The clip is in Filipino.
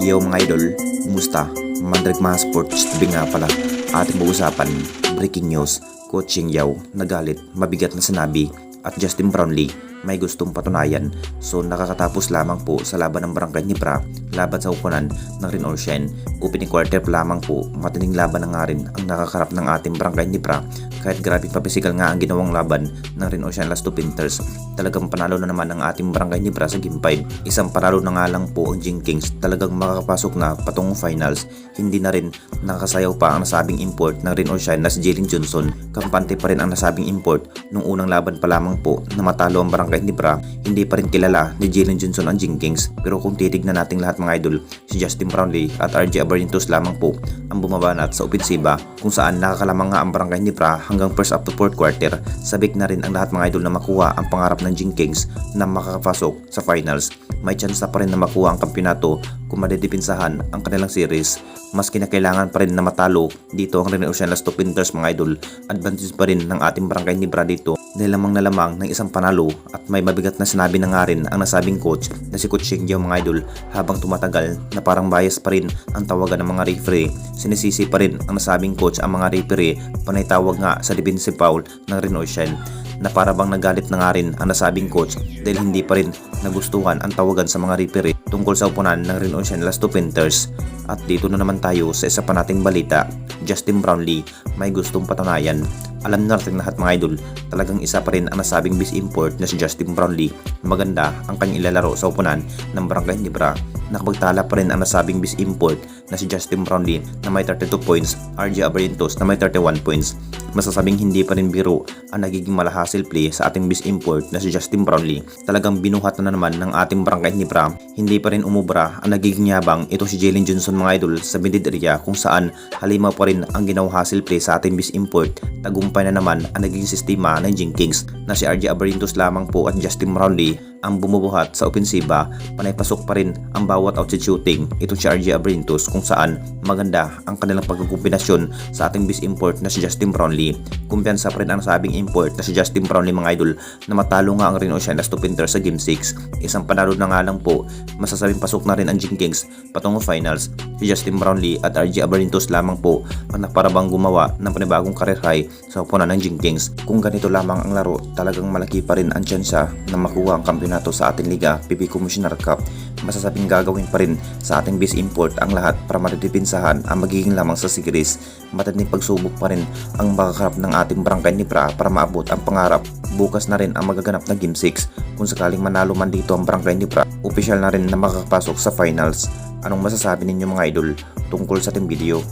Yo mga idol, kumusta? Mandrig mga sports, tabi nga pala. Ating pag-usapan, breaking news, Coaching Yao nagalit, mabigat na sinabi at Justin Brownlee may gustong patunayan. So nakakatapos lamang po sa laban ng Barangay Ginebra laban sa ukunan ng Rin Ocean. Opening quarter pa lamang po, matining laban na nga rin ang nakakarap ng ating Barangay Ginebra. Kahit grabe papisikal nga ang ginawang laban ng Rin Ocean Last 2 Painters, talagang panalo na naman ang ating Barangay Ginebra sa Game 5. Isang panalo na nga lang po ang Jing Kings, talagang makakapasok na patungong finals. Hindi na rin nakasayaw pa ang nasabing import ng Rin Ocean na si Jalen Johnson. Kampante pa rin ang nasabing import nung unang laban pa lamang po na matalo ang Barangay Ginebra. Hindi pa rin kilala ni Jalen Johnson ang Jing Kings, pero kung titignan nating lahat mga idol, si Justin Brownlee at RJ Abarrientos lamang po ang bumabanat sa opensiba, kung saan nakakalamang nga ang Barangay Ginebra hanggang first up to fourth quarter. Sabik na rin ang lahat mga idol na makuha ang pangarap ng Jing Kings na makakapasok sa finals. May chance na pa rin na makuha ang kampyonato kung madidipinsahan ang kanilang series. Mas kinakailangan pa rin na matalo dito ang Rin Ocean Last 2 Painters mga idol. Advantage pa rin ng ating Barangay Ginebra dito dahil lamang na lamang ng isang panalo, at may mabigat na sinabi na nga rin ang nasabing coach na si Coach Shingyo mga idol. Habang tumatagal na parang bias pa rin ang tawagan ng mga referee, sinisisi pa rin ang nasabing coach ang mga referee panay tawag nga sa defensive foul ng Rin Ocean, na para bang nagalit na nga rin ang nasabing coach dahil hindi pa rin nagustuhan ang tawagan sa mga referee tungkol sa upunan ng Rin Ocean Last 2 Painters. At dito na naman tayo sa isa pa nating balita, Justin Brownlee may gustong patunayan. Alam natin lahat mga idol, talagang isa pa rin ang nasabing best import na si Justin Brownlee. Maganda ang kanyang ilalaro sa upunan ng Barangay Ginebra. Nakapagtala pa rin ang nasabing best import na si Justin Brownlee na may 32 points, RJ Abarrientos na may 31 points. Masasabing hindi pa rin biro ang nagiging malahasil play sa ating best import na si Justin Brownlee. Talagang binuhat na naman ng ating Barangay Ginebra. Hindi pa rin umubra ang nagiging yabang ito si Jalen Johnson mga idol sa mid area, kung saan halimaw pa rin ang ginawang hasil play sa ating best import. Tagumpay na naman ang naging sistema ng Jing Kings na si RJ Abarrientos lamang po at Justin Brownlee ang bumubuhat sa opensiba. Panay pasok pa rin ang bawat outside shooting itong si RJ Abarrientos, kung saan maganda ang kanilang pagkukumbinasyon sa ating best import na si Justin Brownlee. Kumpiyansa pa rin ang sabing import na si Justin Brownlee mga idol na matalo nga ang Rin Ocean Last 2 Painters sa Game 6. Isang panalo na nga lang po, masasabing pasok na rin ang Jing Kings patungong finals. Si Justin Brownlee at RJ Abarrientos lamang po ang naparabang gumawa ng panibagong career high sa upunan ng Jing Kings. Kung ganito lamang ang laro, talagang malaki pa rin ang tsansa na makuha ang kampyonato sa ating liga, PB Commissioner Cup. Masasabing gagawin pa rin sa ating best import ang lahat para madidipinsahan ang magiging lamang sa series. Matinding pagsubok pa rin ang makakarap ng ating Barangay Ginebra para maabot ang pangarap. Bukas na rin ang magaganap na Game 6. Kung sakaling manalo man dito ang Barangay Ginebra, opisyal na rin na makakapasok sa finals. Anong masasabi ninyo mga idol tungkol sa ating video?